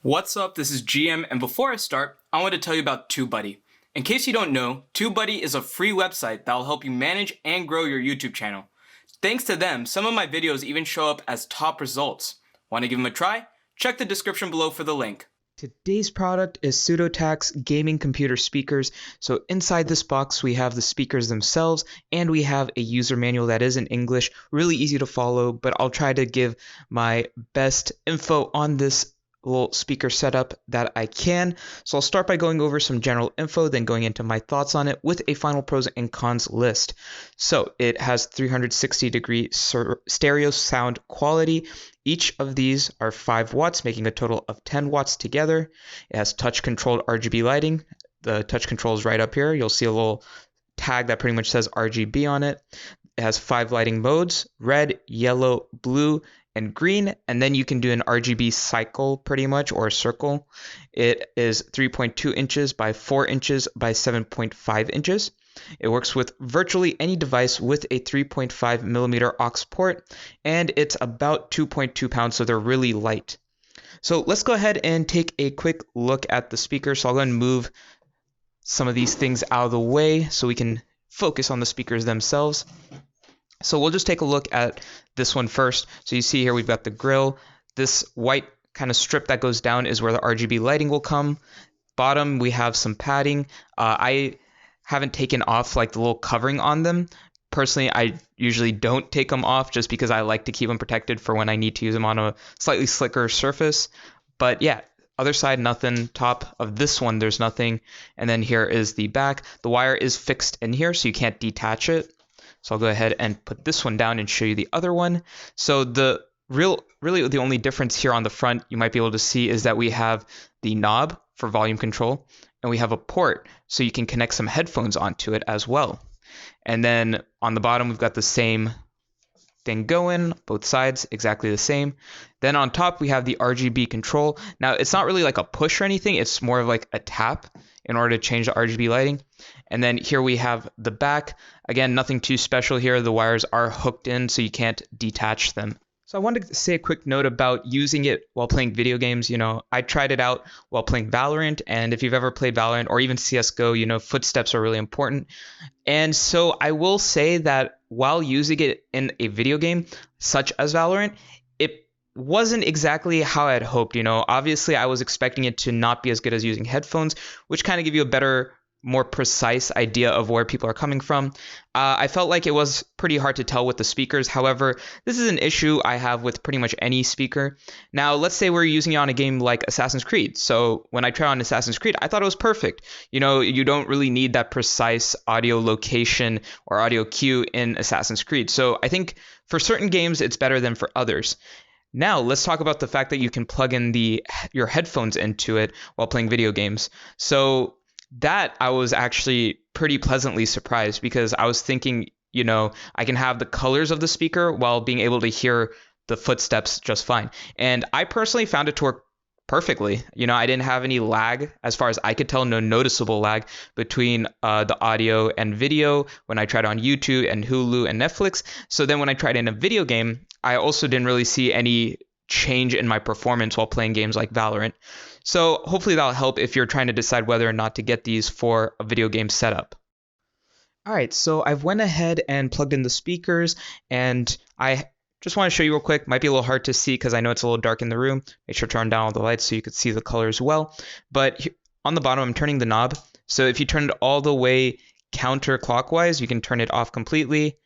What's up, this is GM, and before I start, I want to tell you about TubeBuddy. In case you don't know, TubeBuddy is a free website that will help you manage and grow your YouTube channel. Thanks to them, some of my videos even show up as top results. Want to give them a try? Check the description below for the link. Today's product is SUDOTACK's gaming computer speakers. So inside this box we have the speakers themselves and we have a user manual that is in English, really easy to follow, but I'll try to give my best info on this little speaker setup that I can. So I'll start by going over some general info, then going into my thoughts on it with a final pros and cons list. So it has 360-degree stereo sound quality. Each of these are 5 watts, making a total of 10 watts together. It has touch-controlled RGB lighting. The touch control is right up here. You'll see a little tag that pretty much says RGB on it. It has 5 lighting modes: red, yellow, blue, and green, and then you can do an RGB cycle pretty much, or a circle. It is 3.2 inches by 4 inches by 7.5 inches. It works with virtually any device with a 3.5 millimeter aux port, and it's about 2.2 pounds, so they're really light. So let's go ahead and take a quick look at the speaker. So I'll go ahead and move some of these things out of the way so we can focus on the speakers themselves. So we'll just take a look at this one first. So you see here we've got the grill. This white kind of strip that goes down is where the RGB lighting will come. Bottom we have some padding. I haven't taken off like the little covering on them. Personally, I usually don't take them off just because I like to keep them protected for when I need to use them on a slightly slicker surface. But yeah, other side, nothing. Top of this one, there's nothing. And then here is the back. The wire is fixed in here, so you can't detach it. So I'll go ahead and put this one down and show you the other one. So the really the only difference here on the front you might be able to see is that we have the knob for volume control, and we have a port so you can connect some headphones onto it as well. And then on the bottom we've got the same thing going, both sides exactly the same. Then on top we have the RGB control. Now it's not really like a push or anything, it's more of like a tap in order to change the RGB lighting. And then here we have the back. Again, nothing too special here. The wires are hooked in so you can't detach them. So I wanted to say a quick note about using it while playing video games. You know, I tried it out while playing Valorant, and if you've ever played Valorant or even CSGO, you know, footsteps are really important. And so I will say that while using it in a video game such as Valorant, it wasn't exactly how I had hoped. You know, obviously I was expecting it to not be as good as using headphones, which kind of give you a better, more precise idea of where people are coming from. I felt like it was pretty hard to tell with the speakers. However, this is an issue I have with pretty much any speaker. Now, let's say we're using it on a game like Assassin's Creed. So when I tried on Assassin's Creed, I thought it was perfect. You know, you don't really need that precise audio location or audio cue in Assassin's Creed. So I think for certain games, it's better than for others. Now, let's talk about the fact that you can plug in your headphones into it while playing video games. So that I was actually pretty pleasantly surprised, because I was thinking, you know, I can have the colors of the speaker while being able to hear the footsteps just fine. And I personally found it to work perfectly. You know, I didn't have any lag as far as I could tell, no noticeable lag between the audio and video when I tried on YouTube and Hulu and Netflix. So then when I tried in a video game, I also didn't really see any change in my performance while playing games like Valorant. So hopefully that'll help if you're trying to decide whether or not to get these for a video game setup. All right, so I've went ahead and plugged in the speakers, and I just want to show you real quick. Might be a little hard to see because I know it's a little dark in the room. Make sure to turn down all the lights so you could see the colors well. But on the bottom, I'm turning the knob. So if you turn it all the way counterclockwise, you can turn it off completely,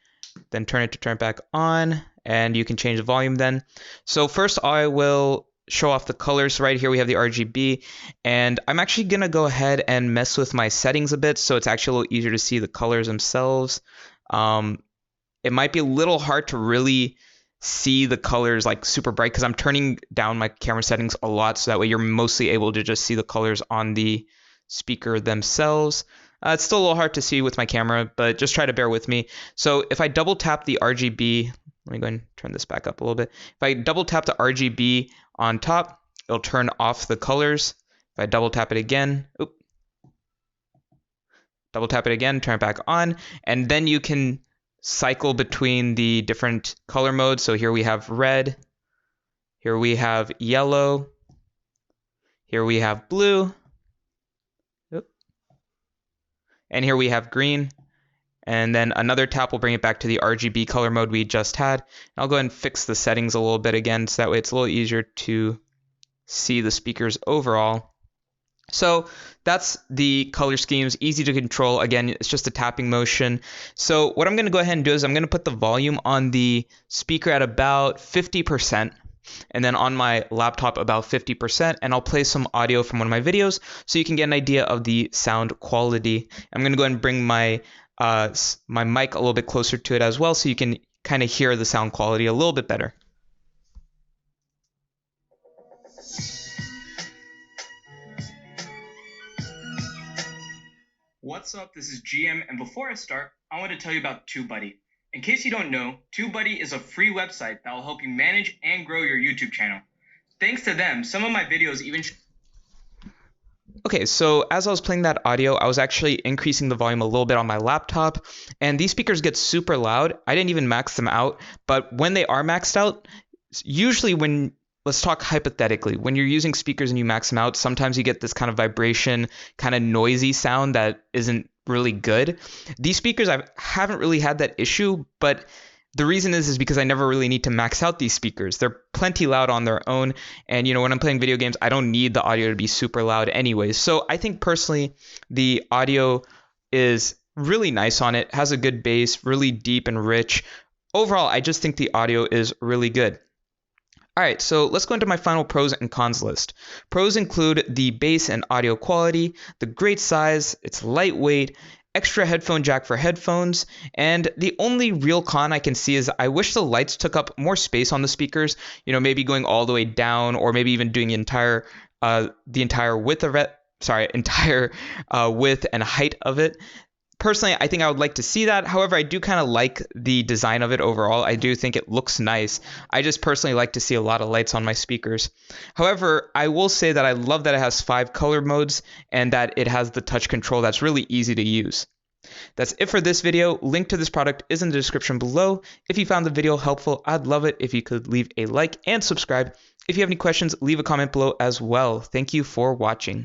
then turn it back on, and you can change the volume then. So first I will show off the colors. Right here we have the RGB, and I'm actually gonna go ahead and mess with my settings a bit so it's actually a little easier to see the colors themselves. It might be a little hard to really see the colors like super bright because I'm turning down my camera settings a lot, so that way you're mostly able to just see the colors on the speaker themselves. It's still a little hard to see with my camera, but just try to bear with me. So if I double tap the RGB, let me go ahead and turn this back up a little bit. If I double tap the RGB on top, it'll turn off the colors. If I double tap it again, double tap it again, turn it back on, and then you can cycle between the different color modes. So here we have red, here we have yellow, here we have blue, and here we have green. And then another tap will bring it back to the RGB color mode we just had. I'll go ahead and fix the settings a little bit again, so that way it's a little easier to see the speakers overall. So that's the color schemes, easy to control. Again, it's just a tapping motion. So what I'm going to go ahead and do is I'm going to put the volume on the speaker at about 50%. And then on my laptop about 50%, and I'll play some audio from one of my videos so you can get an idea of the sound quality. I'm going to go ahead and bring my mic a little bit closer to it as well so you can kind of hear the sound quality a little bit better. What's up, this is GM, and before I start, I want to tell you about TubeBuddy. In case you don't know, TubeBuddy is a free website that will help you manage and grow your YouTube channel. Thanks to them, some of my videos even... Okay, so as I was playing that audio, I was actually increasing the volume a little bit on my laptop, and these speakers get super loud. I didn't even max them out, but when they are maxed out, usually when, let's talk hypothetically, when you're using speakers and you max them out, sometimes you get this kind of vibration, kind of noisy sound that isn't really good. These speakers, I haven't really had that issue, but the reason is because I never really need to max out these speakers. They're plenty loud on their own. And, when I'm playing video games, I don't need the audio to be super loud anyways. So I think personally, the audio is really nice on it, has a good bass, really deep and rich. Overall, I just think the audio is really good. All right, so let's go into my final pros and cons list. Pros include the bass and audio quality, the great size, it's lightweight, extra headphone jack for headphones, and the only real con I can see is I wish the lights took up more space on the speakers, maybe going all the way down or maybe even doing the entire width of it, entire width and height of it. Personally, I think I would like to see that. However, I do kind of like the design of it overall. I do think it looks nice. I just personally like to see a lot of lights on my speakers. However, I will say that I love that it has 5 color modes and that it has the touch control that's really easy to use. That's it for this video. Link to this product is in the description below. If you found the video helpful, I'd love it if you could leave a like and subscribe. If you have any questions, leave a comment below as well. Thank you for watching.